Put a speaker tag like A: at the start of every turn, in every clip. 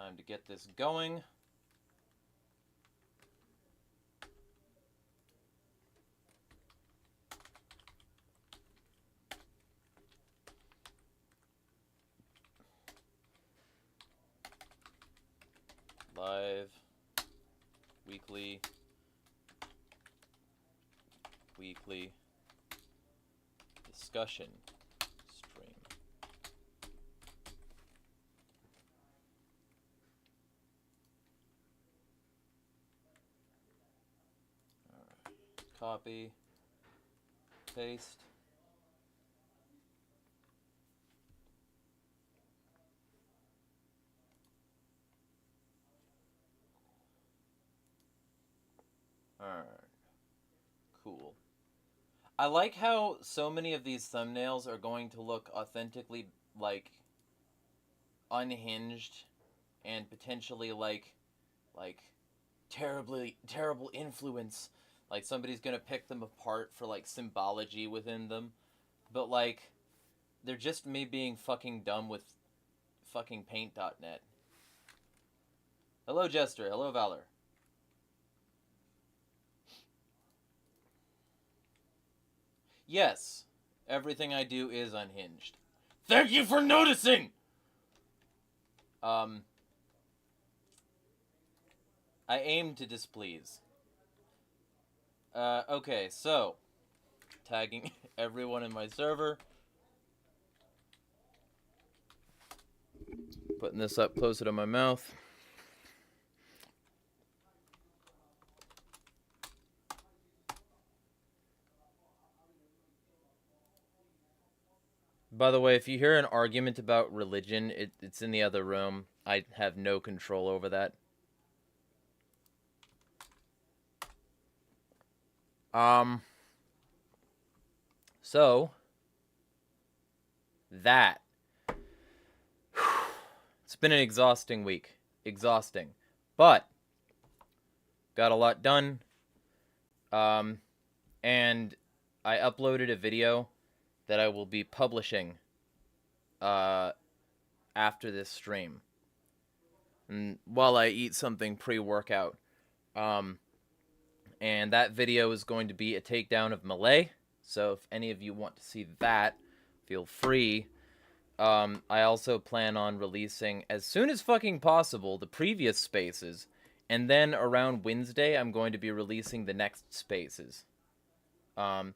A: Time to get this going. Live, weekly discussion stream. All right. Copy, paste. Alright. Cool. I like how so many of these thumbnails are going to look authentically, like, unhinged and potentially, like terrible influence. Like, somebody's gonna pick them apart for, like, symbology within them. But, like, they're just me being fucking dumb with fucking paint.net. Hello, Jester. Hello, Valor. Yes, everything I do is unhinged. Thank you for noticing! I aim to displease. Okay, so, tagging everyone in my server. Putting this up closer to my mouth. By the way, if you hear an argument about religion, it's in the other room. I have no control over that. So, that. It's been an exhausting week. Exhausting. But, got a lot done. And I uploaded a video that I will be publishing after this stream. And while I eat something pre-workout. And that video is going to be a takedown of Malay. So if any of you want to see that, feel free. I also plan on releasing, as soon as fucking possible, the previous spaces. And then around Wednesday, I'm going to be releasing the next spaces. I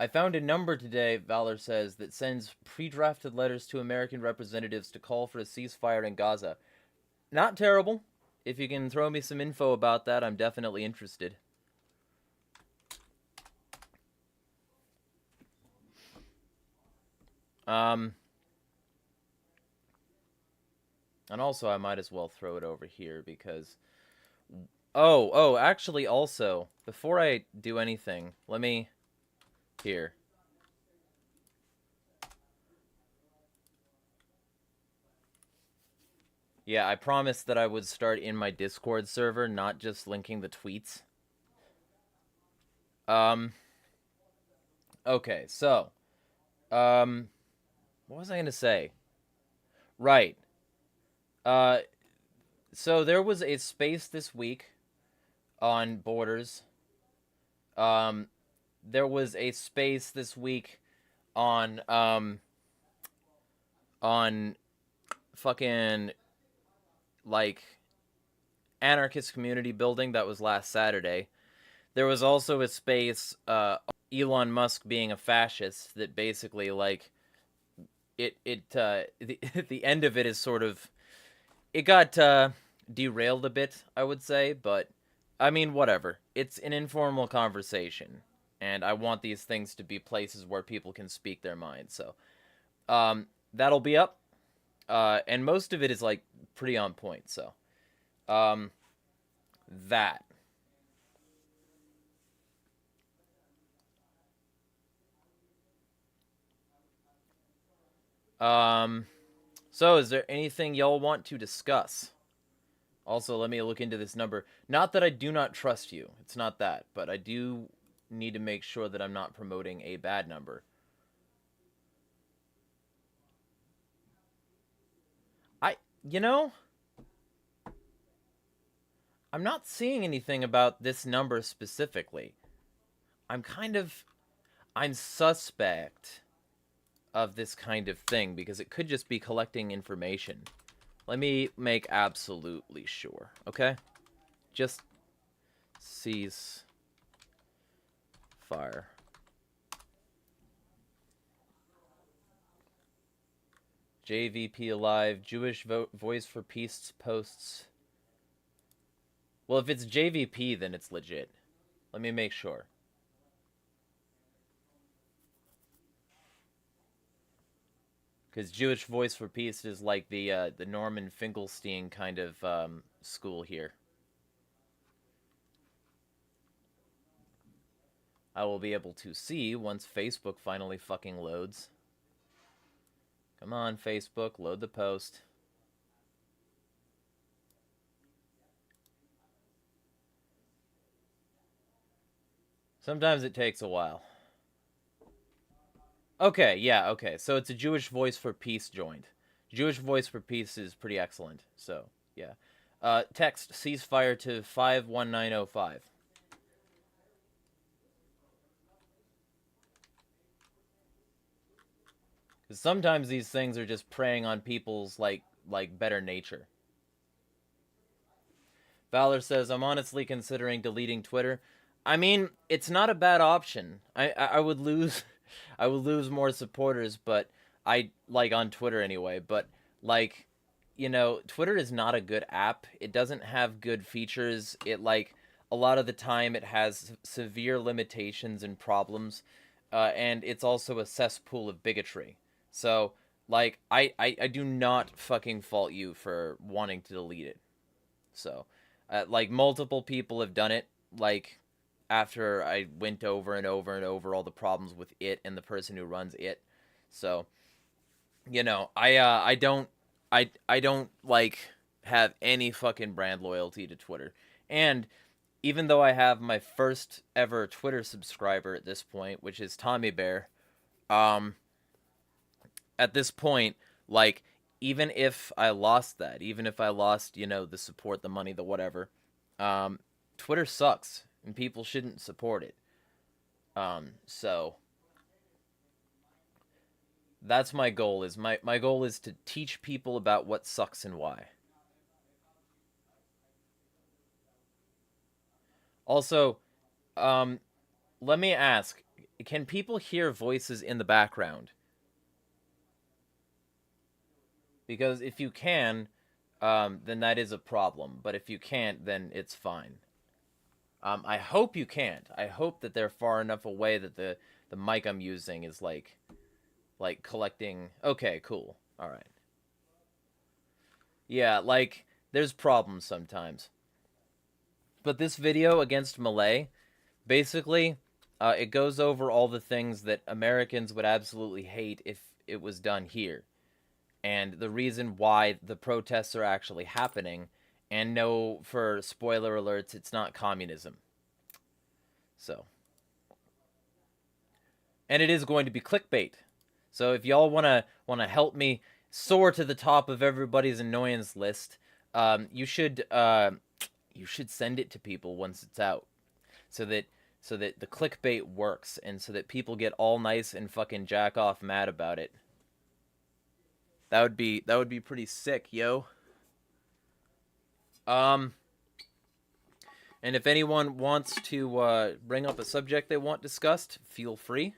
A: found a number today, Valor says, that sends pre-drafted letters to American representatives to call for a ceasefire in Gaza. Not terrible. If you can throw me some info about that, I'm definitely interested. And also, I might as well throw it over here because... Oh, actually, also, before I do anything, let me... Here. Yeah, I promised that I would start in my Discord server, not just linking the tweets. Okay, so. What was I gonna say? Right. So there was a space this week on Borders. There was a space this week on fucking, like, anarchist community building that was last Saturday. There was also a space, Elon Musk being a fascist that basically, like, the end of it is sort of, it got, derailed a bit, I would say, but, I mean, whatever. It's an informal conversation, and I want these things to be places where people can speak their minds, so, that'll be up, and most of it is, like, pretty on point, so, that. So is there anything y'all want to discuss? Also, let me look into this number. Not that I do not trust you. It's not that. But I do need to make sure that I'm not promoting a bad number. You know, I'm not seeing anything about this number specifically. I'm suspect of this kind of thing because it could just be collecting information. Let me make absolutely sure, okay? Just cease fire. JVP alive, Jewish Voice for Peace posts. Well, if it's JVP, then it's legit. Let me make sure. Because Jewish Voice for Peace is like the Norman Finkelstein kind of school here. I will be able to see once Facebook finally fucking loads. Come on, Facebook, load the post. Sometimes it takes a while. Okay, yeah, okay. So it's a Jewish Voice for Peace joint. Jewish Voice for Peace is pretty excellent. So, yeah. Text ceasefire to 51905. Because sometimes these things are just preying on people's, like better nature. Valor says, I'm honestly considering deleting Twitter. I mean, it's not a bad option. I would lose... I would lose more supporters, but on Twitter anyway, but, you know, Twitter is not a good app. It doesn't have good features. It, a lot of the time it has severe limitations and problems, and it's also a cesspool of bigotry. So, I do not fucking fault you for wanting to delete it. So, multiple people have done it, after I went over and over and over all the problems with it and the person who runs it. So, you know, I don't have any fucking brand loyalty to Twitter. And even though I have my first ever Twitter subscriber at this point, which is Tommy Bear, at this point, even if I lost that, even if I lost, you know, the support, the money, the whatever, Twitter sucks and people shouldn't support it. So that's my goal. My goal is to teach people about what sucks and why. Also, let me ask, can people hear voices in the background? Because if you can, then that is a problem. But if you can't, then it's fine. I hope you can't. I hope that they're far enough away that the mic I'm using is like collecting. Okay, cool. All right. Yeah, there's problems sometimes. But this video against Malay, basically, it goes over all the things that Americans would absolutely hate if it was done here, and the reason why the protests are actually happening. And no, for spoiler alerts, it's not communism. So. And it is going to be clickbait. So if y'all wanna help me soar to the top of everybody's annoyance list, you should send it to people once it's out, so that the clickbait works, and so that people get all nice and fucking jack off mad about it. That would be pretty sick, yo. And if anyone wants to bring up a subject they want discussed, feel free.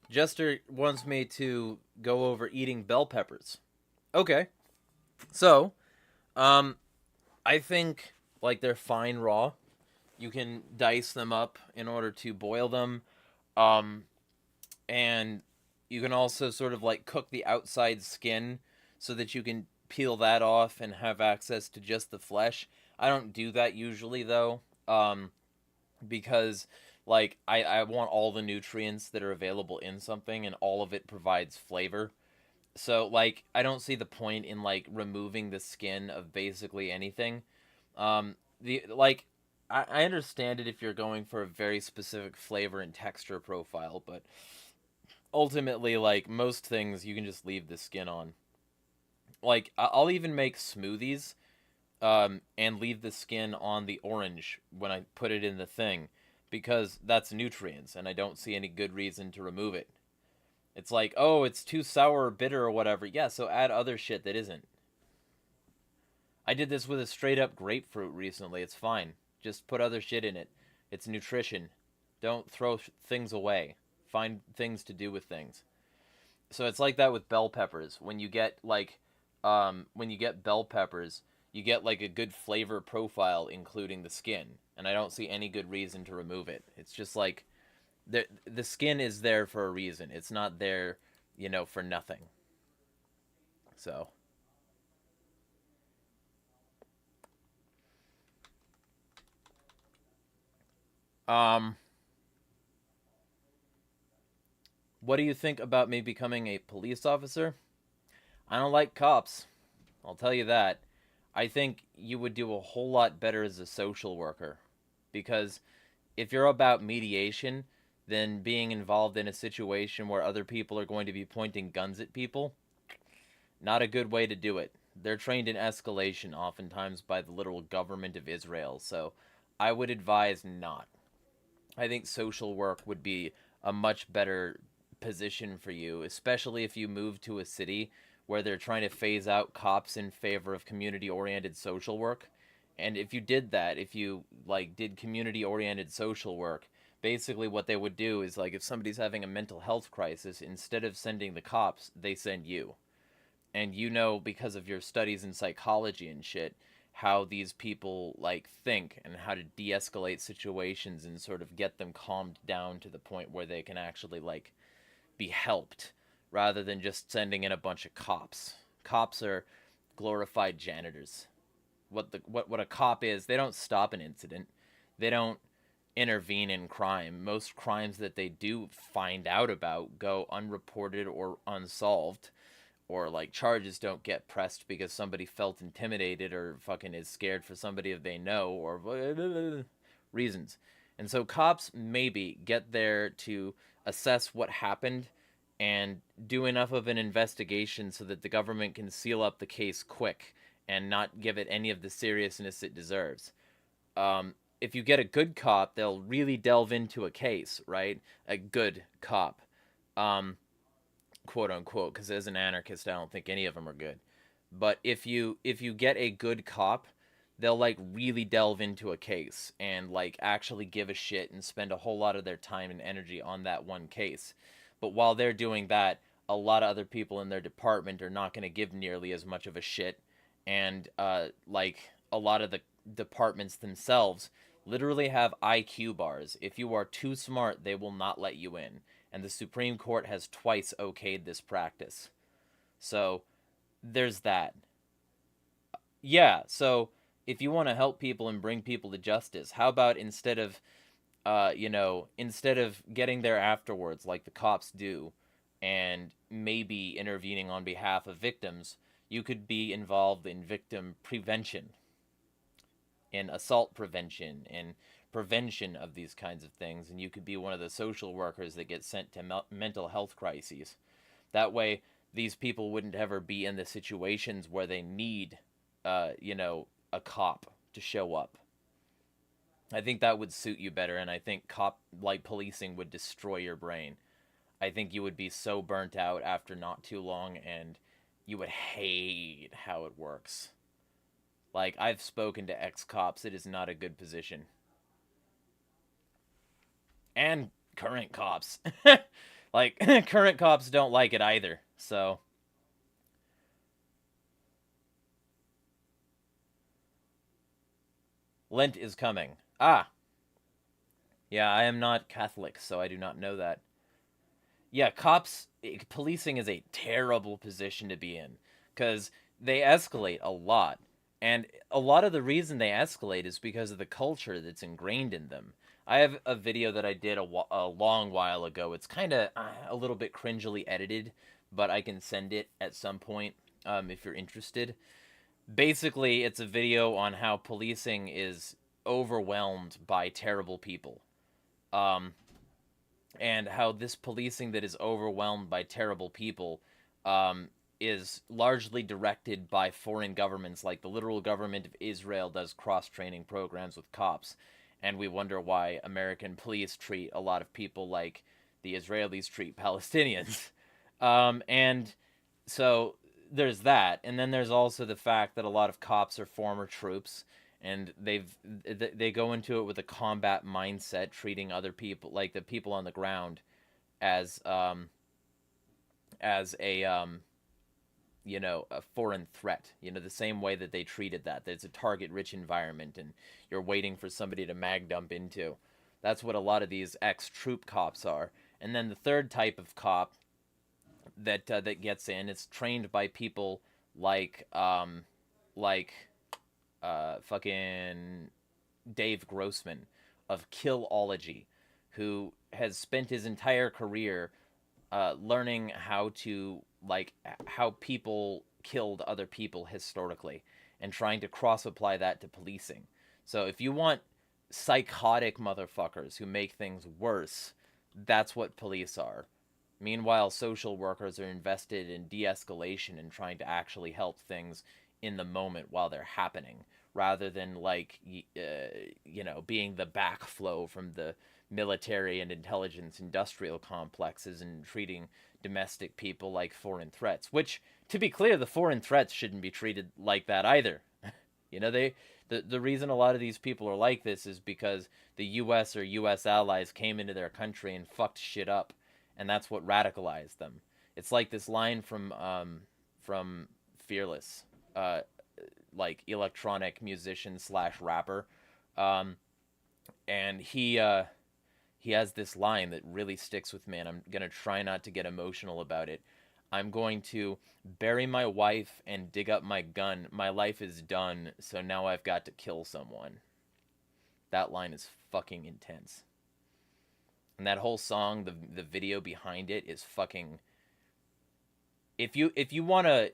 A: Jester wants me to go over eating bell peppers. Okay. So, I think, they're fine raw. You can dice them up in order to boil them. And you can also sort of, cook the outside skin so that you can peel that off and have access to just the flesh. I don't do that usually, though, because... I want all the nutrients that are available in something, and all of it provides flavor. So, I don't see the point in, removing the skin of basically anything. I understand it if you're going for a very specific flavor and texture profile, but ultimately, like, most things, you can just leave the skin on. Like, I'll even make smoothies, and leave the skin on the orange when I put it in the thing, because that's nutrients, and I don't see any good reason to remove it. It's like, oh, it's too sour or bitter or whatever. Yeah, so add other shit that isn't. I did this with a straight up grapefruit recently. It's fine. Just put other shit in it. It's nutrition. Don't throw things away. Find things to do with things. So it's like that with bell peppers. When you get bell peppers, you get like a good flavor profile, including the skin. And I don't see any good reason to remove it. It's just like the skin is there for a reason. It's not there, for nothing. So, um, what do you think about me becoming a police officer? I don't like cops. I'll tell you that. I think you would do a whole lot better as a social worker. Because if you're about mediation, then being involved in a situation where other people are going to be pointing guns at people, not a good way to do it. They're trained in escalation oftentimes by the literal government of Israel, so I would advise not. I think social work would be a much better position for you, especially if you move to a city where they're trying to phase out cops in favor of community oriented social work. And if you did that, if you like did community oriented social work, basically what they would do is like if somebody's having a mental health crisis, instead of sending the cops, they send you. And because of your studies in psychology and shit, how these people like think and how to de-escalate situations and sort of get them calmed down to the point where they can actually like be helped rather than just sending in a bunch of cops. Cops are glorified janitors. What a cop is, they don't stop an incident. They don't intervene in crime. Most crimes that they do find out about go unreported or unsolved, or like charges don't get pressed because somebody felt intimidated or fucking is scared for somebody that they know, or reasons. And so cops maybe get there to assess what happened and do enough of an investigation so that the government can seal up the case quick and not give it any of the seriousness it deserves. If you get a good cop, they'll really delve into a case, right? A good cop. Quote unquote, because as an anarchist, I don't think any of them are good. But if you get a good cop, they'll like really delve into a case and like actually give a shit and spend a whole lot of their time and energy on that one case. But while they're doing that, a lot of other people in their department are not going to give nearly as much of a shit, and like a lot of the departments themselves literally have IQ bars. If you are too smart, they will not let you in. And the Supreme Court has twice okayed this practice. So there's that. Yeah, so if you want to help people and bring people to justice, how about instead of getting there afterwards like the cops do and maybe intervening on behalf of victims, you could be involved in victim prevention, in assault prevention, in prevention of these kinds of things, and you could be one of the social workers that get sent to mental health crises. That way, these people wouldn't ever be in the situations where they need, a cop to show up. I think that would suit you better, and I think policing would destroy your brain. I think you would be so burnt out after not too long, and you would hate how it works. Like, I've spoken to ex-cops, it is not a good position. And current cops. Like, current cops don't like it either, so. Lent is coming. Ah, yeah, I am not Catholic, so I do not know that. Yeah, policing is a terrible position to be in, because they escalate a lot. And a lot of the reason they escalate is because of the culture that's ingrained in them. I have a video that I did a long while ago. It's kind of a little bit cringily edited, but I can send it at some point if you're interested. basically, it's a video on how policing is overwhelmed by terrible people. Um, and how this policing that is overwhelmed by terrible people is largely directed by foreign governments, like the literal government of Israel does cross-training programs with cops, and we wonder why American police treat a lot of people like the Israelis treat Palestinians. And so there's that, and then there's also the fact that a lot of cops are former troops, and they go into it with a combat mindset, treating other people, like the people on the ground, as a a foreign threat. The same way that they treated that. It's a target-rich environment, and you're waiting for somebody to mag dump into. That's what a lot of these ex-troop cops are. And then the third type of cop that gets in, it's trained by people like fucking Dave Grossman of Killology, who has spent his entire career learning how people killed other people historically, and trying to cross apply that to policing. So if you want psychotic motherfuckers who make things worse, that's what police are. Meanwhile, social workers are invested in de-escalation and trying to actually help things in the moment while they're happening, rather than being the backflow from the military and intelligence industrial complexes and treating domestic people like foreign threats. Which, to be clear, the foreign threats shouldn't be treated like that either. The reason a lot of these people are like this is because the U.S. or U.S. allies came into their country and fucked shit up, and that's what radicalized them. It's like this line from Fearless, like electronic musician slash rapper, and he has this line that really sticks with me, and I'm gonna try not to get emotional about it. I'm going to bury my wife and dig up my gun. My life is done, so now I've got to kill someone. That line is fucking intense. And that whole song, the video behind it is fucking. If you want a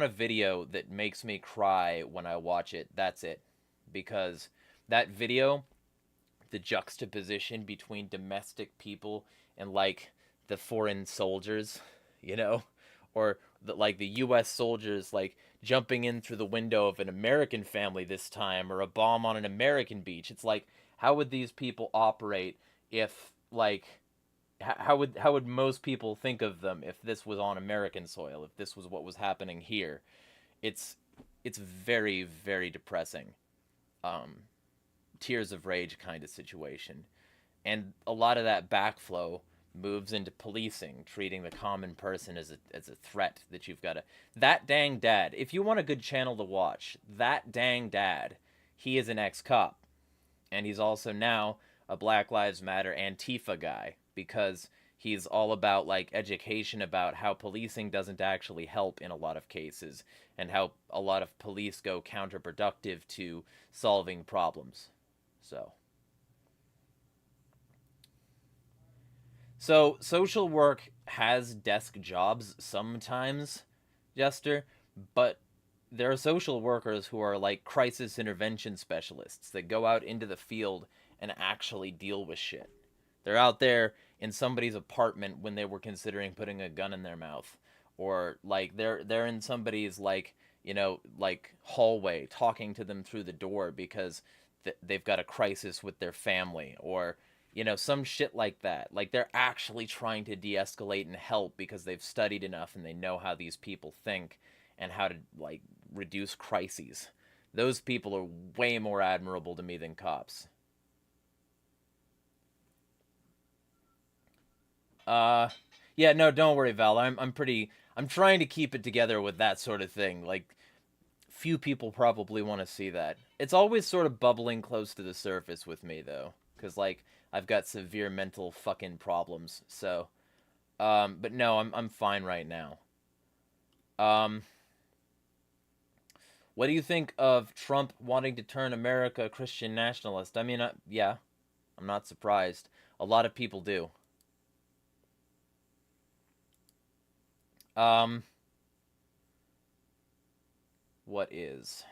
A: video that makes me cry when I watch it, that's it. Because that video, the juxtaposition between domestic people and like the foreign soldiers, you know, or the U.S. soldiers like jumping in through the window of an American family this time, or a bomb on an American beach. It's like, how would these people operate if like how would most people think of them if this was on American soil, if this was what was happening here? It's it's very, very depressing. Um, Tears of rage kind of situation. And a lot of that backflow moves into policing, treating the common person as a threat that you've got to. That dang dad, if you want a good channel to watch, that dang dad, he is an ex-cop. And he's also now a Black Lives Matter Antifa guy, because he's all about like education about how policing doesn't actually help in a lot of cases, and how a lot of police go counterproductive to solving problems. So So social work has desk jobs sometimes, Jester, but there are social workers who are like crisis intervention specialists that go out into the field and actually deal with shit. They're out there in somebody's apartment when they were considering putting a gun in their mouth, or like they're in somebody's like hallway talking to them through the door because they've got a crisis with their family, or some shit like that. Like they're actually trying to de-escalate and help because they've studied enough and they know how these people think and how to like reduce crises. Those people are way more admirable to me than cops. Uh, yeah, no, don't worry, Val. I'm trying to keep it together with that sort of thing. Like, few people probably want to see that. It's always sort of bubbling close to the surface with me though, cuz like I've got severe mental fucking problems. So, but no, I'm fine right now. Um, what do you think of Trump wanting to turn America Christian nationalist? I mean, yeah, I'm not surprised. A lot of people do. Um, what is.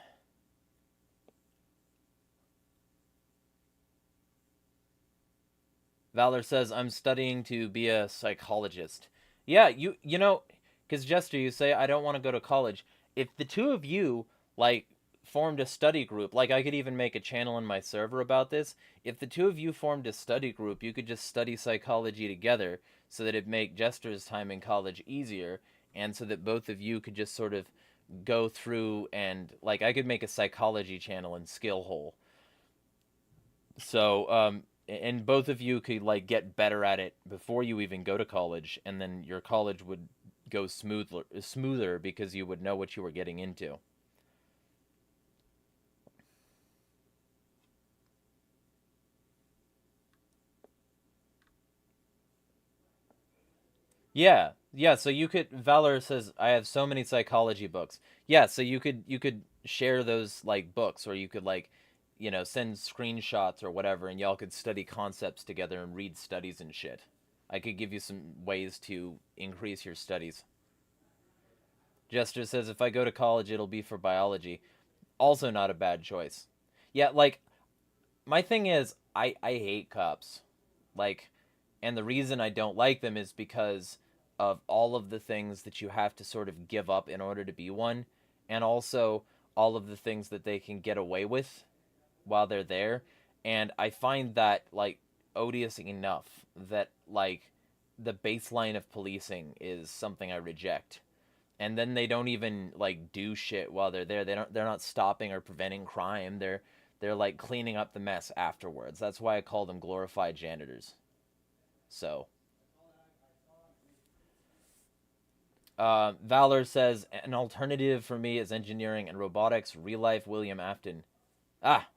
A: Valor says, I'm studying to be a psychologist. Yeah, you know, because Jester, you say, I don't want to go to college. If the two of you, like, formed a study group, like, I could even make a channel in my server about this. If the two of you formed a study group, you could just study psychology together so that it'd make Jester's time in college easier, and so that both of you could just sort of go through and, like, I could make a psychology channel in Skillhole. So, and both of you could like get better at it before you even go to college, and then your college would go smoother because you would know what you were getting into. Yeah, yeah. So you could. Valor says, I have so many psychology books. Yeah, so you could share those like books, or you could like, send screenshots or whatever, and y'all could study concepts together and read studies and shit. I could give you some ways to increase your studies. Jester says, if I go to college, it'll be for biology. Also, not a bad choice. Yeah, like, my thing is, I hate cops. Like, and the reason I don't like them is because of all of the things that you have to sort of give up in order to be one, and also all of the things that they can get away with while they're there. And I find that, like, odious enough that, like, the baseline of policing is something I reject. And then they don't even like do shit while they're there. They're not stopping or preventing crime. They're like cleaning up the mess afterwards. That's why I call them glorified janitors. So, Valor says an alternative for me is engineering and robotics. Real life William Afton. Ah,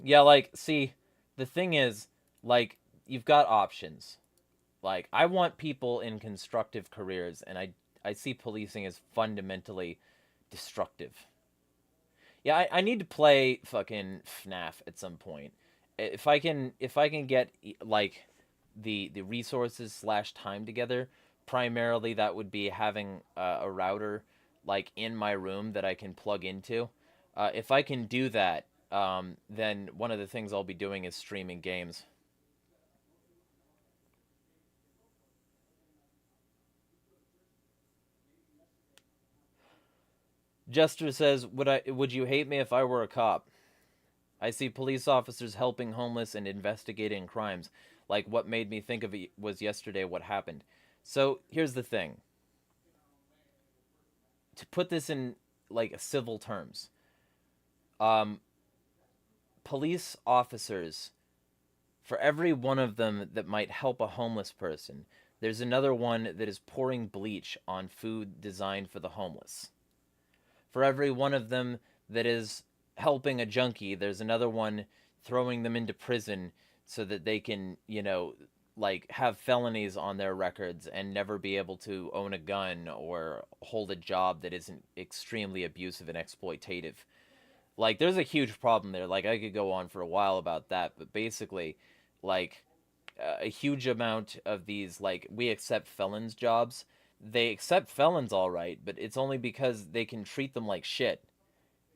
A: yeah. Like, see, the thing is, like, you've got options. Like, I want people in constructive careers, and I see policing as fundamentally destructive. Yeah, I need to play fucking FNAF at some point. If I can get like the resources slash time together, primarily that would be having a router like in my room that I can plug into. If I can do that, then one of the things I'll be doing is streaming games. Jester says, would you hate me if I were a cop? I see police officers helping homeless and investigating crimes. Like what made me think of it was yesterday what happened. So here's the thing. To put this in like civil terms, um, police officers, for every one of them that might help a homeless person, there's another one that is pouring bleach on food designed for the homeless. For every one of them that is helping a junkie, there's another one throwing them into prison so that they can, like have felonies on their records and never be able to own a gun or hold a job that isn't extremely abusive and exploitative. Like, there's a huge problem there. Like, I could go on for a while about that, but basically, like, a huge amount of these, like, we accept felons jobs. They accept felons all right, but it's only because they can treat them like shit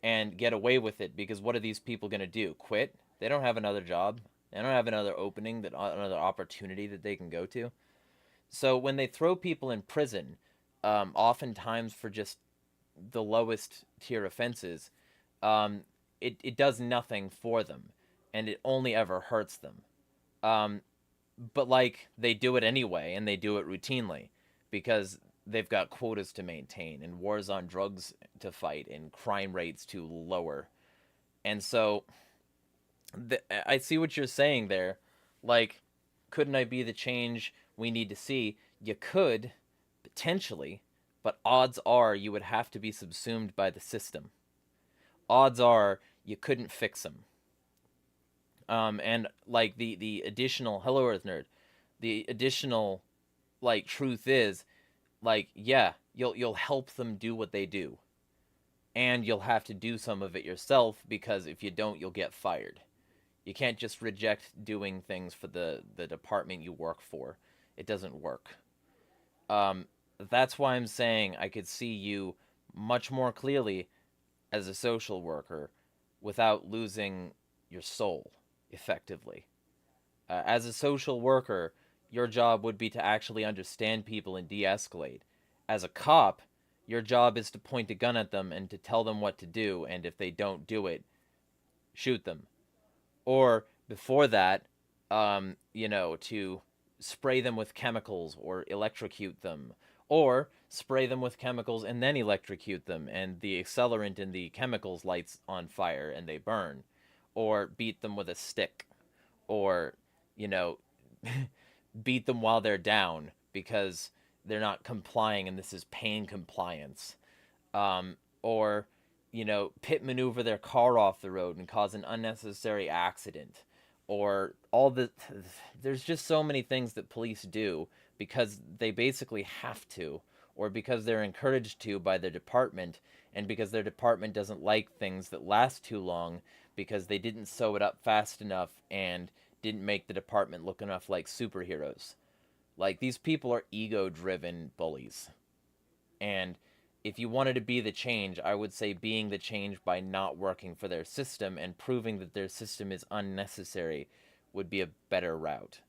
A: and get away with it, because what are these people going to do? Quit? They don't have another job. They don't have another opening, another opportunity that they can go to. So when they throw people in prison, oftentimes for just the lowest tier offenses, um, it does nothing for them, and it only ever hurts them. Um, but like they do it anyway, and they do it routinely because they've got quotas to maintain and wars on drugs to fight and crime rates to lower. And so I see what you're saying there. Like, couldn't I be the change we need to see? You could, potentially, but odds are you would have to be subsumed by the system. Odds are you couldn't fix them. And like the additional Hello Earth Nerd, the additional like truth is like yeah, you'll help them do what they do, and you'll have to do some of it yourself because if you don't, you'll get fired. You can't just reject doing things for the department you work for. It doesn't work. Um, that's why I'm saying I could see you much more clearly as a social worker without losing your soul, effectively. As a social worker, your job would be to actually understand people and de-escalate. As a cop, your job is to point a gun at them and to tell them what to do, and if they don't do it, shoot them. Or before that, to spray them with chemicals or electrocute them, or spray them with chemicals and then electrocute them, and the accelerant in the chemicals lights on fire and they burn, or beat them with a stick, or, you know, beat them while they're down because they're not complying and this is pain compliance. Or, pit maneuver their car off the road and cause an unnecessary accident. Or there's just so many things that police do because they basically have to, or because they're encouraged to by their department, and because their department doesn't like things that last too long because they didn't sew it up fast enough and didn't make the department look enough like superheroes. Like, these people are ego-driven bullies. And if you wanted to be the change, I would say being the change by not working for their system and proving that their system is unnecessary would be a better route.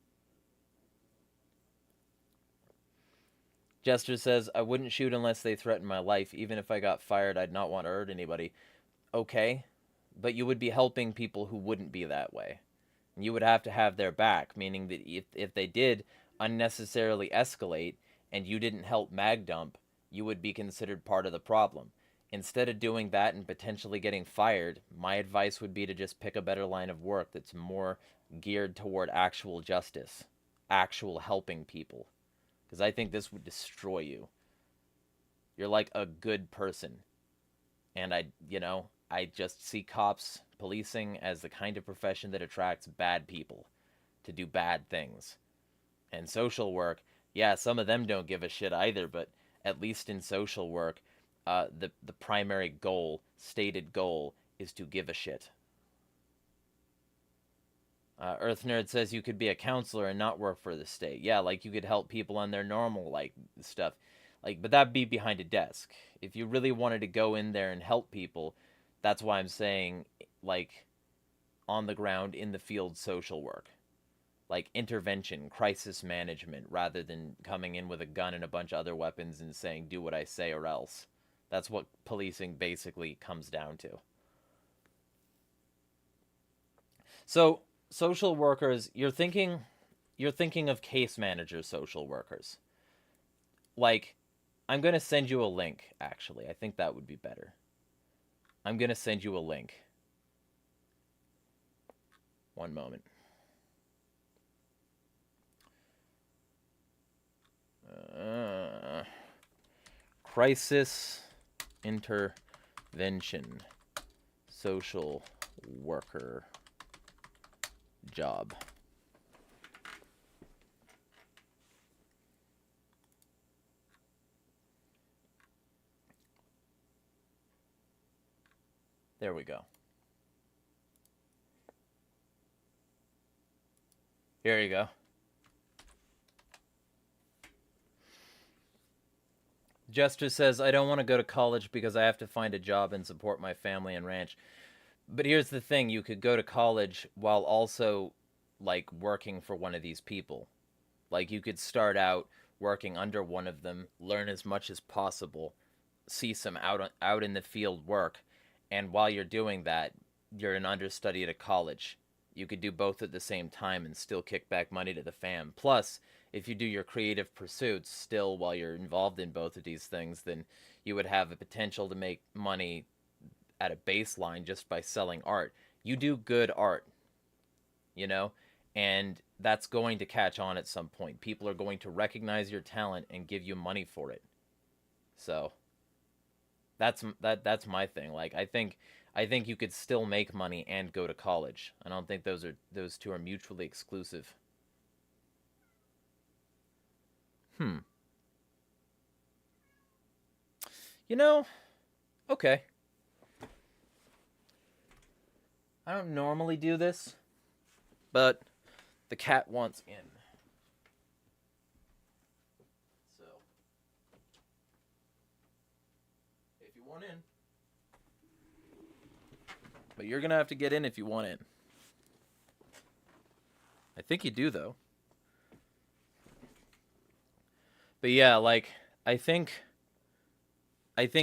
A: Jester says, I wouldn't shoot unless they threatened my life. Even if I got fired, I'd not want to hurt anybody. Okay, but you would be helping people who wouldn't be that way. You would have to have their back, meaning that if they did unnecessarily escalate and you didn't help mag dump, you would be considered part of the problem. Instead of doing that and potentially getting fired, my advice would be to just pick a better line of work that's more geared toward actual justice, actual helping people. Because I think this would destroy you. You're like a good person. And I just see cops, policing, as the kind of profession that attracts bad people to do bad things. And social work, yeah, some of them don't give a shit either, but at least in social work, the primary goal, stated goal, is to give a shit. Earth Nerd says you could be a counselor and not work for the state. Yeah, like you could help people on their normal, stuff. But that'd be behind a desk. If you really wanted to go in there and help people, that's why I'm saying, on the ground, in the field social work. Intervention, crisis management, rather than coming in with a gun and a bunch of other weapons and saying, do what I say or else. That's what policing basically comes down to. So, social workers, you're thinking of case manager social workers. I'm going to send you a link, actually. I think that would be better. I'm going to send you a link. One moment. Crisis intervention social worker job. There we go. Here you go. Jester says, I don't want to go to college because I have to find a job and support my family and ranch. But here's the thing, you could go to college while also, working for one of these people. You could start out working under one of them, learn as much as possible, see some out in the field work, and while you're doing that, you're an understudy at a college. You could do both at the same time and still kick back money to the fam. Plus, if you do your creative pursuits still while you're involved in both of these things, then you would have a potential to make money at a baseline just by selling art. You do good art, and that's going to catch on at some point. People are going to recognize your talent and give you money for it. So that's my thing. I think you could still make money and go to college. I don't think those two are mutually exclusive. Okay. I don't normally do this, but the cat wants in. So, if you want in. But you're gonna have to get in if you want in. I think you do, though. But yeah, like, I think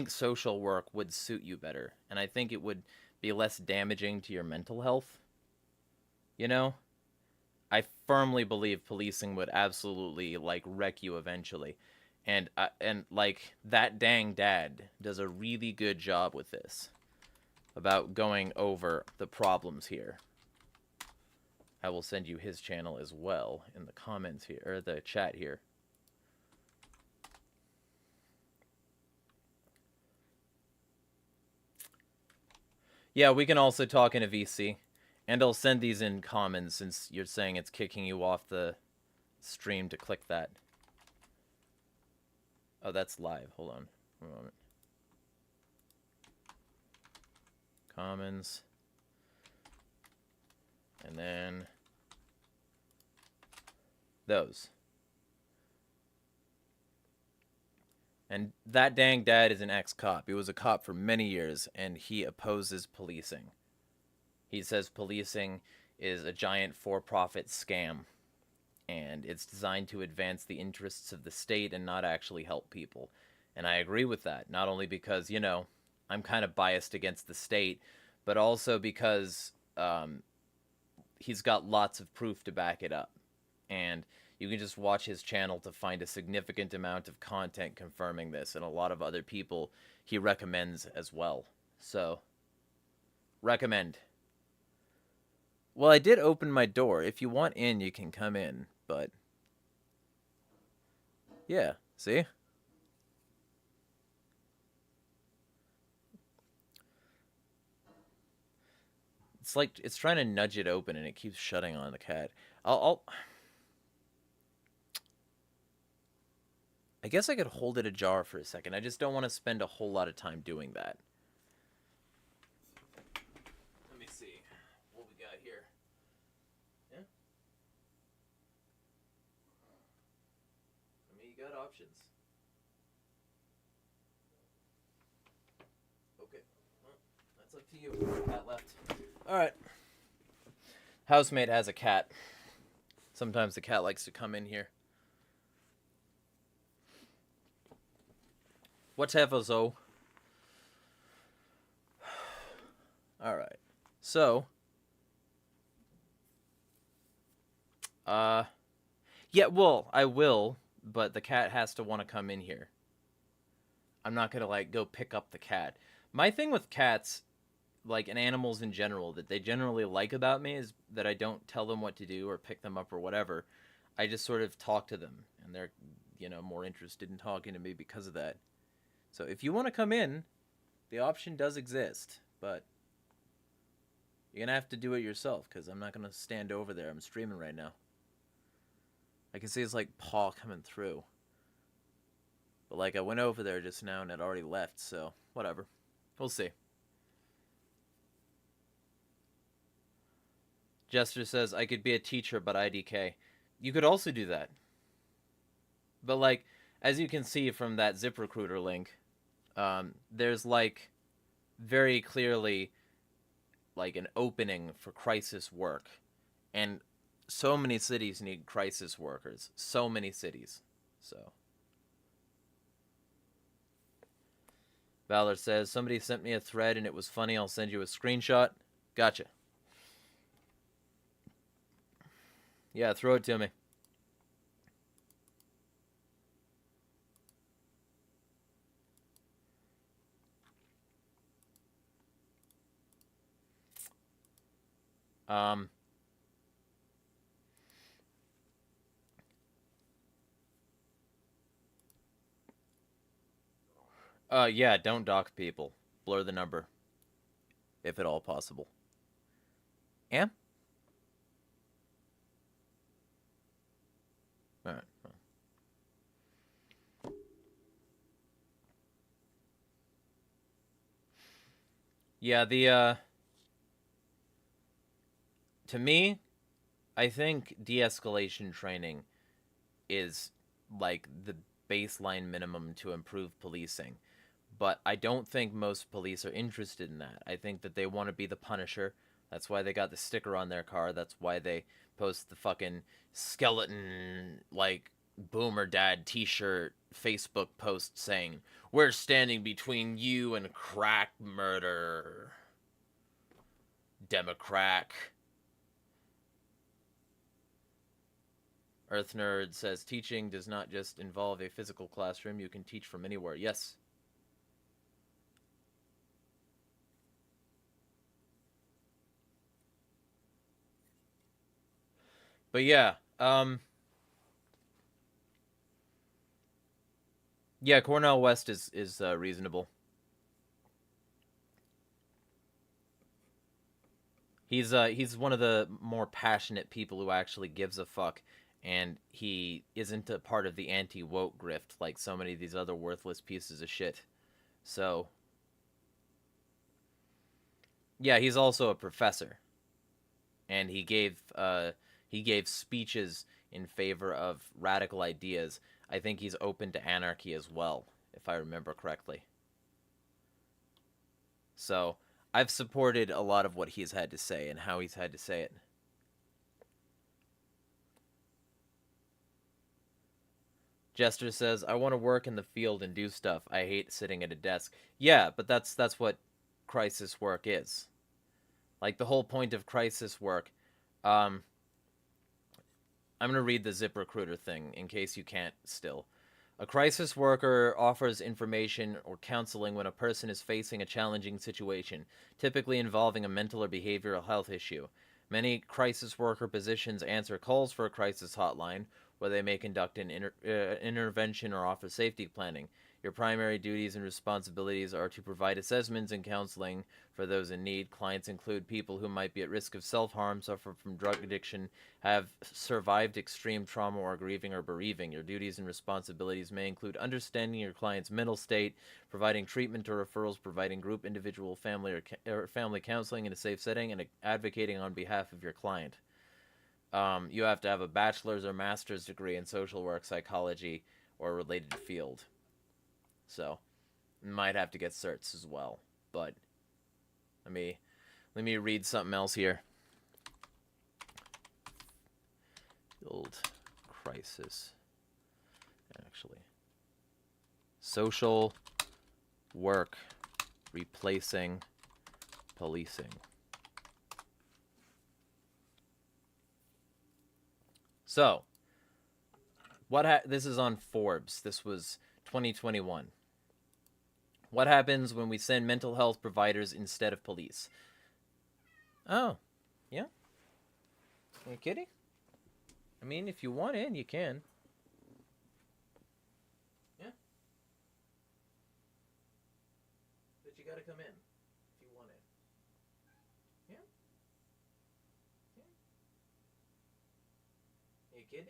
A: social work would suit you better, and I think it would be less damaging to your mental health. You know? I firmly believe policing would absolutely, like, wreck you eventually. And like, that dang dad does a really good job with this, about going over the problems here. I will send you his channel as well in the comments here, or the chat here. Yeah, we can also talk in a VC. And I'll send these in comments since you're saying it's kicking you off the stream to click that. Oh, that's live. Hold on. One moment. Commons. And then those. And that dang dad is an ex-cop. He was a cop for many years, and he opposes policing. He says policing is a giant for-profit scam, and it's designed to advance the interests of the state and not actually help people. And I agree with that, not only because, you know, I'm kind of biased against the state, but also because he's got lots of proof to back it up. And you can just watch his channel to find a significant amount of content confirming this, and a lot of other people he recommends as well. So, recommend. Well, I did open my door. If you want in, you can come in, but yeah, see? It's like it's trying to nudge it open and it keeps shutting on the cat. I guess I could hold it ajar for a second. I just don't want to spend a whole lot of time doing that. Let me see what we got here. Yeah? I mean, you got options. Okay. Well, that's up to you. Cat left. Alright. Housemate has a cat. Sometimes the cat likes to come in here. Whatever, Zoe. Alright. So. Yeah, well, I will, but the cat has to want to come in here. I'm not gonna, like, go pick up the cat. My thing with cats, like, and animals in general, that they generally like about me is that I don't tell them what to do or pick them up or whatever. I just sort of talk to them, and they're, you know, more interested in talking to me because of that. So if you want to come in, the option does exist, but you're going to have to do it yourself, because I'm not going to stand over there. I'm streaming right now. I can see his, like, paw coming through. But, like, I went over there just now and it already left, so whatever. We'll see. Jester says, I could be a teacher, but IDK. You could also do that. But, like, as you can see from that ZipRecruiter link, there's, like, very clearly, like, an opening for crisis work. And so many cities need crisis workers. So many cities. So. Valor says, somebody sent me a thread and it was funny. I'll send you a screenshot. Gotcha. Yeah, throw it to me. Yeah, don't dock people. Blur the number. If at all possible. Yeah? Alright. Yeah, to me, I think de-escalation training is, like, the baseline minimum to improve policing. But I don't think most police are interested in that. I think that they want to be the Punisher. That's why they got the sticker on their car. That's why they post the fucking skeleton, like, boomer dad t-shirt Facebook post saying, "We're standing between you and crack murder. Democrat." Earth Nerd says, teaching does not just involve a physical classroom. You can teach from anywhere. Yes. But yeah, yeah, Cornell West is reasonable. He's one of the more passionate people who actually gives a fuck, and he isn't a part of the anti-woke grift like so many of these other worthless pieces of shit. So, yeah, he's also a professor, and he gave speeches in favor of radical ideas. I think he's open to anarchy as well, if I remember correctly. So, I've supported a lot of what he's had to say and how he's had to say it. Jester says, "I want to work in the field and do stuff. I hate sitting at a desk." Yeah, but that's what crisis work is. Like, the whole point of crisis work. I'm gonna read the ZipRecruiter thing in case you can't still. A crisis worker offers information or counseling when a person is facing a challenging situation, typically involving a mental or behavioral health issue. Many crisis worker positions answer calls for a crisis hotline, where they may conduct an intervention or offer safety planning. Your primary duties and responsibilities are to provide assessments and counseling for those in need. Clients include people who might be at risk of self-harm, suffer from drug addiction, have survived extreme trauma, or grieving or bereaving. Your duties and responsibilities may include understanding your client's mental state, providing treatment or referrals, providing group, individual, family, or family counseling in a safe setting, and advocating on behalf of your client. You have to have a bachelor's or master's degree in social work, psychology, or a related field. So, might have to get certs as well. But let me read something else here. Field crisis. Actually, social work replacing policing. So, this is on Forbes. This was 2021. What happens when we send mental health providers instead of police? Oh, yeah? Are you kidding? I mean, if you want in, you can. Yeah? But you gotta come in if you want in. Yeah? Yeah? Are you kidding?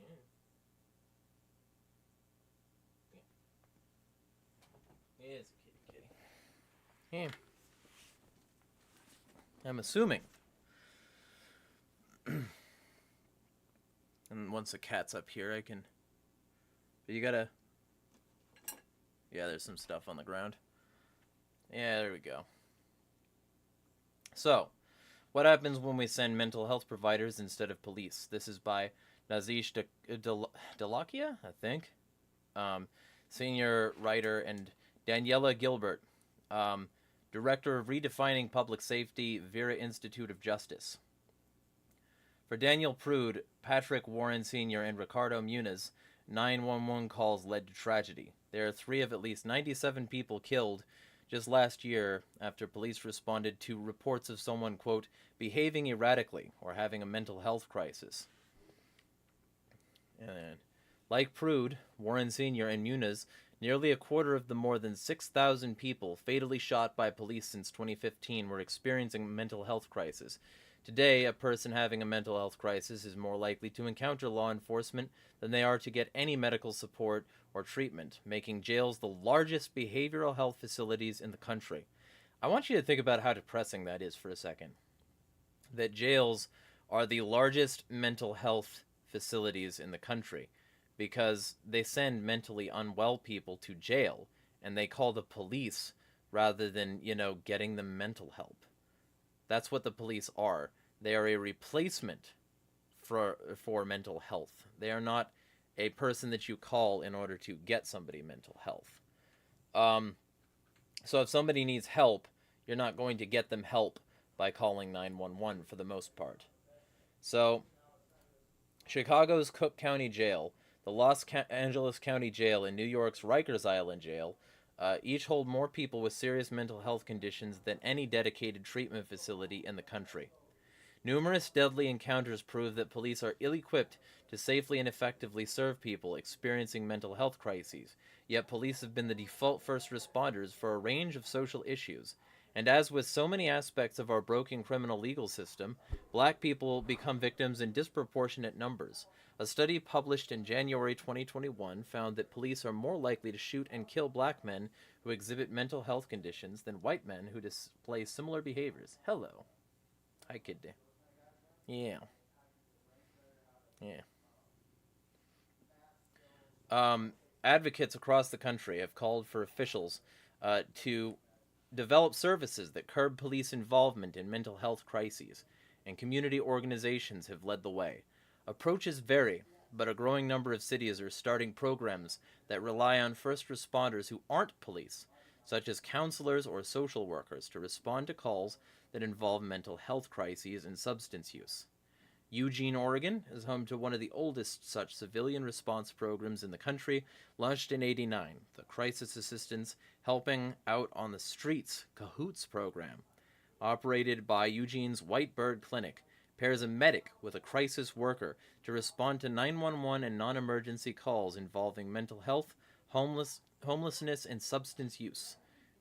A: Yeah. It is a kitty. Yeah. I'm assuming. And once the cat's up here, I can... But you gotta... Yeah, there's some stuff on the ground. Yeah, there we go. So, what happens when we send mental health providers instead of police? This is by Nazish Delakia, I think. Senior writer, and Daniela Gilbert, director of Redefining Public Safety, Vera Institute of Justice. For Daniel Prude, Patrick Warren Sr., and Ricardo Muniz, 911 calls led to tragedy. There are 3 of at least 97 people killed just last year after police responded to reports of someone, quote, behaving erratically or having a mental health crisis. And like Prude, Warren Sr., and Muniz, nearly a quarter of the more than 6,000 people fatally shot by police since 2015 were experiencing a mental health crisis. Today, a person having a mental health crisis is more likely to encounter law enforcement than they are to get any medical support or treatment, making jails the largest behavioral health facilities in the country. I want you to think about how depressing that is for a second. That jails are the largest mental health facilities in the country. because they send mentally unwell people to jail and they call the police rather than, getting them mental help. That's what the police are. They are a replacement for mental health. They are not a person that you call in order to get somebody mental health. Um, so if somebody needs help, you're not going to get them help by calling 911 for the most part. So Chicago's Cook County Jail, the Los Angeles County Jail, and New York's Rikers Island Jail each hold more people with serious mental health conditions than any dedicated treatment facility in the country. Numerous deadly encounters prove that police are ill-equipped to safely and effectively serve people experiencing mental health crises, yet police have been the default first responders for a range of social issues. And as with so many aspects of our broken criminal legal system, black people become victims in disproportionate numbers. A study published in January 2021 found that police are more likely to shoot and kill black men who exhibit mental health conditions than white men who display similar behaviors. Hello. Hi, kid. Yeah. Yeah. Advocates across the country have called for officials to develop services that curb police involvement in mental health crises, and community organizations have led the way. Approaches vary, but a growing number of cities are starting programs that rely on first responders who aren't police, such as counselors or social workers, to respond to calls that involve mental health crises and substance use. Eugene, Oregon is home to one of the oldest such civilian response programs in the country, launched in '89, the Crisis Assistance Helping Out on the Streets CAHOOTS program. Operated by Eugene's White Bird Clinic, pairs a medic with a crisis worker to respond to 911 and non-emergency calls involving mental health, homelessness, and substance use.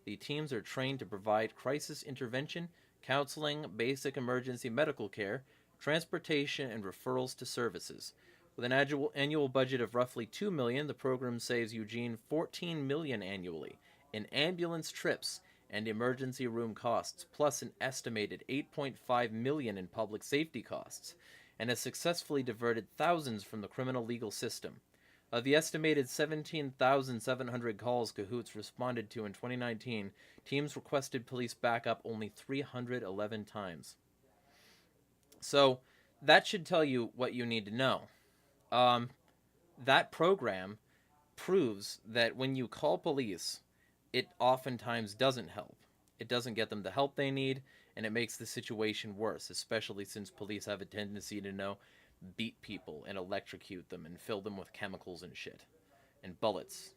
A: The teams are trained to provide crisis intervention, counseling, basic emergency medical care, transportation, and referrals to services. With an annual budget of roughly $2 million, the program saves Eugene $14 million annually in ambulance trips and emergency room costs, plus an estimated $8.5 million in public safety costs, and has successfully diverted thousands from the criminal legal system. Of the estimated 17,700 calls CAHOOTS responded to in 2019, teams requested police backup only 311 times. So that should tell you what you need to know. That program proves that when you call police, it oftentimes doesn't help. It doesn't get them the help they need, and it makes the situation worse, especially since police have a tendency to beat people and electrocute them and fill them with chemicals and shit. And bullets,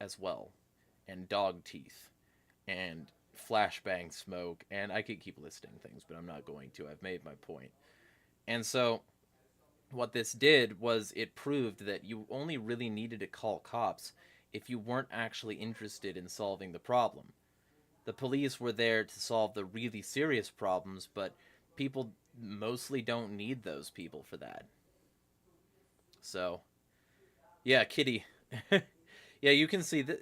A: as well. And dog teeth. And flashbang smoke. And I could keep listing things, but I'm not going to. I've made my point. And so what this did was it proved that you only really needed to call cops if you weren't actually interested in solving the problem. The police were there to solve the really serious problems, but people mostly don't need those people for that. So, yeah, kitty. Yeah, you can see that,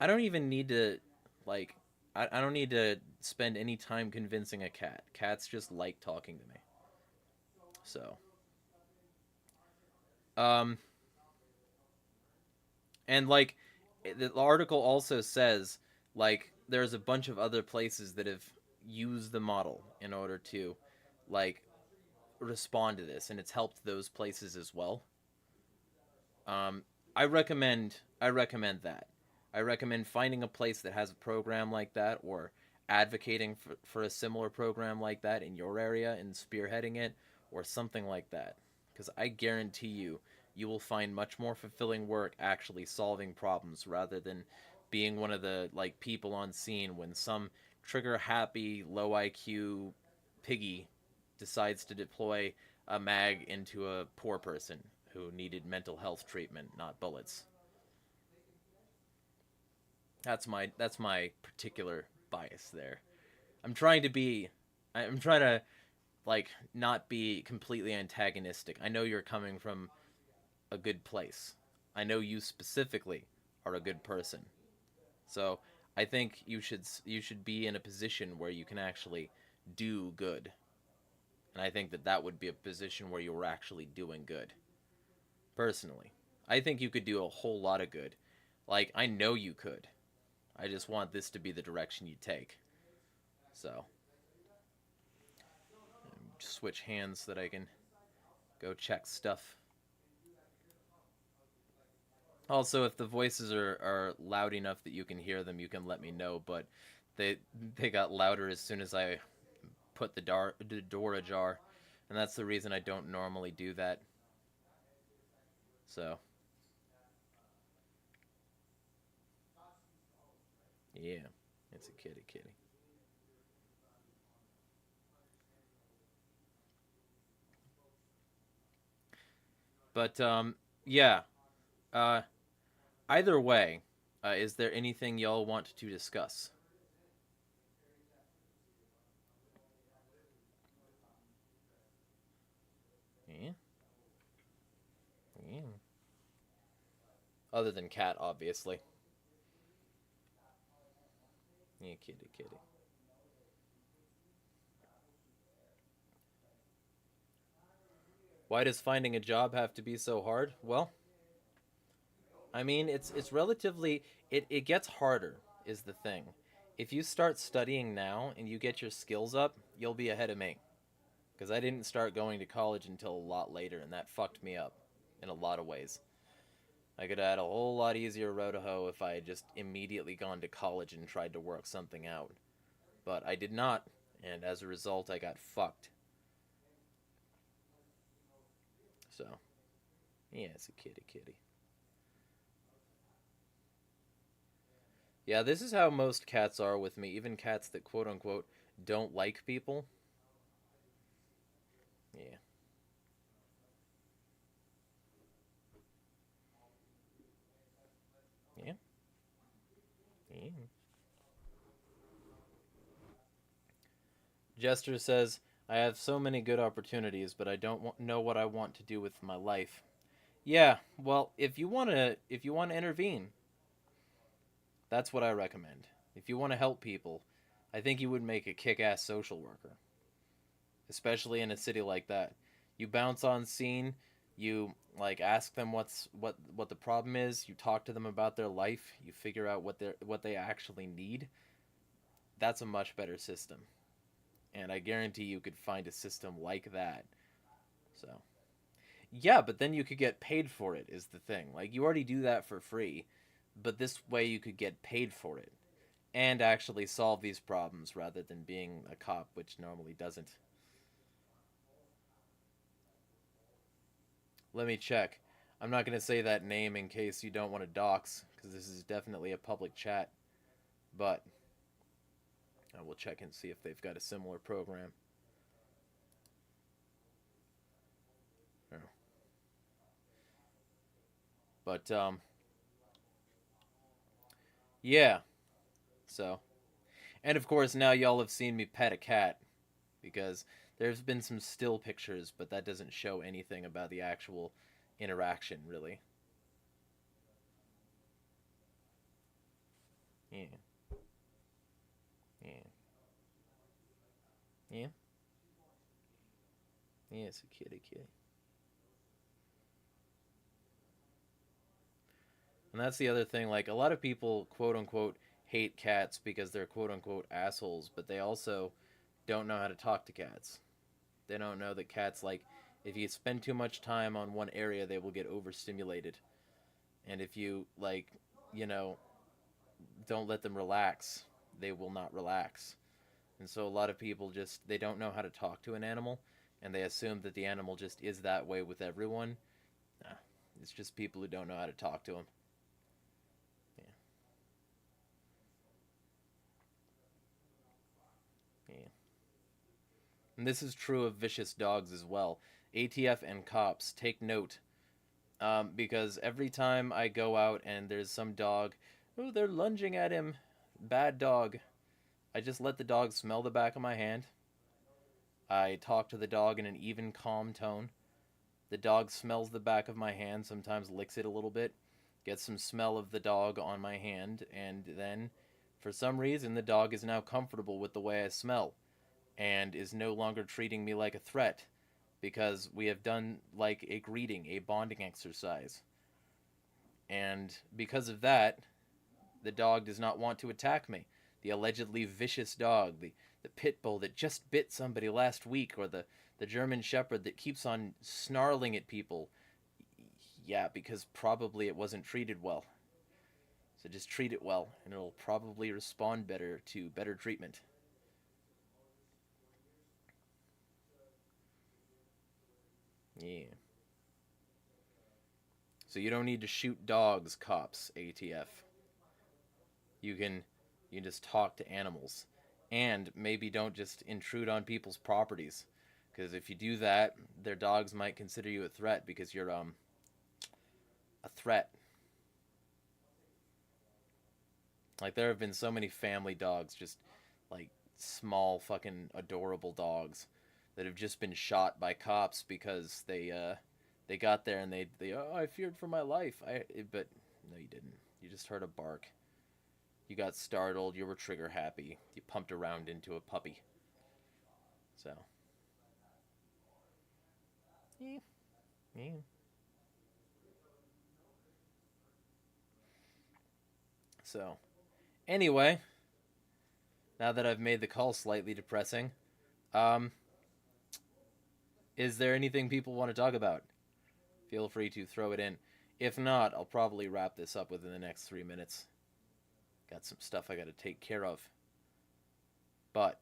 A: I don't even need to, I don't need to spend any time convincing a cat. Cats just like talking to me. So, and the article also says, there's a bunch of other places that have used the model in order to, respond to this, and it's helped those places as well. I recommend that. I recommend finding a place that has a program like that, or advocating for a similar program like that in your area and spearheading it, or something like that. Because I guarantee you will find much more fulfilling work actually solving problems rather than being one of the people on scene when some trigger happy low IQ piggy decides to deploy a mag into a poor person who needed mental health treatment, not bullets. That's my particular bias there. I'm trying to not be completely antagonistic. I know you're coming from a good place. I know you specifically are a good person. So, I think you should be in a position where you can actually do good. And I think that would be a position where you were actually doing good. Personally. I think you could do a whole lot of good. Like, I know you could. I just want this to be the direction you take. So, switch hands so that I can go check stuff. Also, if the voices are loud enough that you can hear them, you can let me know. But they they got louder as soon as I put the door ajar, and that's the reason I don't normally do that. So, yeah, it's a kitty kitty. But yeah. Uh, Either way, is there anything y'all want to discuss? Yeah, yeah. Other than cat, obviously. Yeah, kitty kitty. Why does finding a job have to be so hard? Well, I mean, it's relatively it gets harder is the thing. If you start studying now and you get your skills up, you'll be ahead of me. Because I didn't start going to college until a lot later, and that fucked me up in a lot of ways. I could have had a whole lot easier road to hoe if I had just immediately gone to college and tried to work something out. But I did not, and as a result, I got fucked. So, yeah, it's a kitty kitty. Yeah, this is how most cats are with me, even cats that quote unquote don't like people. Yeah, yeah, yeah. Jester says, I have so many good opportunities, but I don't know what I want to do with my life. Yeah, well, if you want to intervene, that's what I recommend. If you want to help people, I think you would make a kick-ass social worker, especially in a city like that. You bounce on scene, you like ask them what the problem is, you talk to them about their life, you figure out what they actually need. That's a much better system. And I guarantee you could find a system like that. So, yeah, but then you could get paid for it is the thing. Like you already do that for free, but this way you could get paid for it and actually solve these problems rather than being a cop, which normally doesn't. Let me check. I'm not going to say that name in case you don't want to dox, because this is definitely a public chat, but I will check and see if they've got a similar program. Oh. But, yeah, so. And of course, now y'all have seen me pet a cat, because there's been some still pictures, but that doesn't show anything about the actual interaction, really. Yeah, yeah, yeah, yeah, it's a kitty kitty. And that's the other thing, like, a lot of people, quote unquote, hate cats because they're, quote unquote, assholes, but they also don't know how to talk to cats. They don't know that cats, like, if you spend too much time on one area, they will get overstimulated. And if you, like, you know, don't let them relax, they will not relax. And so a lot of people just they don't know how to talk to an animal and they assume that the animal just is that way with everyone. Nah, it's just people who don't know how to talk to them. Yeah. Yeah. And this is true of vicious dogs as well. ATF and cops take note because every time I go out and there's some dog, oh, they're lunging at him, bad dog. I just let the dog smell the back of my hand. I talk to the dog in an even, calm tone. The dog smells the back of my hand, sometimes licks it a little bit, gets some smell of the dog on my hand, and then, for some reason, the dog is now comfortable with the way I smell and is no longer treating me like a threat because we have done like a greeting, a bonding exercise. And because of that, the dog does not want to attack me. The allegedly vicious dog, the pit bull that just bit somebody last week, or the German shepherd that keeps on snarling at people. Yeah, because probably it wasn't treated well. So just treat it well, and it'll probably respond better to better treatment. Yeah. So you don't need to shoot dogs, cops, ATF. You can you can just talk to animals. And maybe don't just intrude on people's properties. Because if you do that, their dogs might consider you a threat because you're a threat. Like there have been so many family dogs, just like small fucking adorable dogs that have just been shot by cops because they got there and they oh, I feared for my life. But no, you didn't. You just heard a bark. You got startled. You were trigger happy. You pumped around into a puppy. So yeah, yeah. So anyway, now that I've made the call slightly depressing, um, is there anything people want to talk about? Feel free to throw it in. If not, I'll probably wrap this up within the next 3 minutes. Got some stuff I got to take care of. But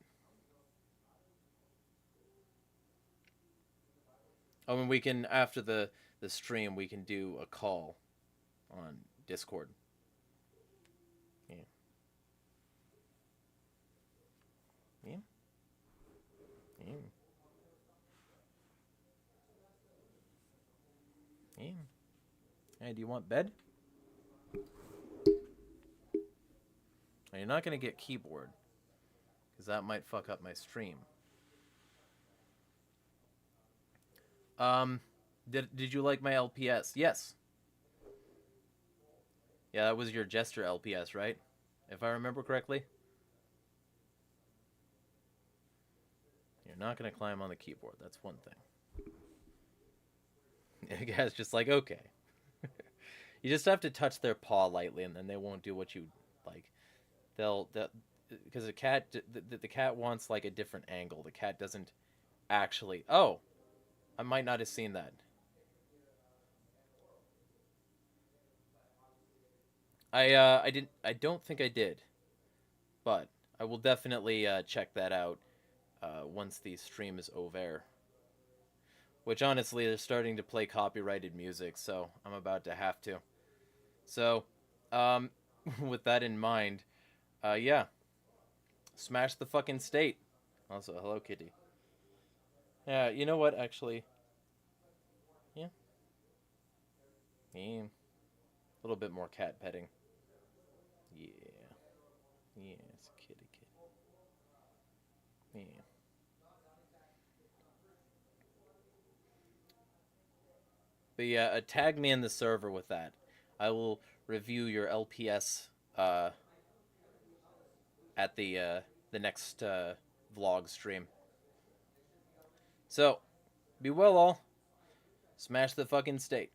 A: oh, and we can after the stream we can do a call on Discord. Yeah, yeah, yeah, yeah. Hey, do you want bed? Now, you're not gonna get keyboard because that might fuck up my stream. Um, did you like my LPS? Yes. Yeah, that was your Jester LPS, right? If I remember correctly. You're not gonna climb on the keyboard. That's one thing. The guy's just like, okay. You just have to touch their paw lightly, and then they won't do what you like. They'll because the cat wants like a different angle. The cat doesn't actually. Oh, I might not have seen that. I didn't. I don't think I did, but I will definitely check that out once the stream is over. Which honestly, they're starting to play copyrighted music, so I'm about to have to. So, um, with that in mind, yeah, smash the fucking state. Also, hello, Kitty. Yeah, you know what? Actually, yeah, yeah, a little bit more cat petting. Yeah, yes, kitty, kitty. Yeah. But yeah, tag me in the server with that. I will review your LPS at the next vlog stream. So, be well all. Smash the fucking state.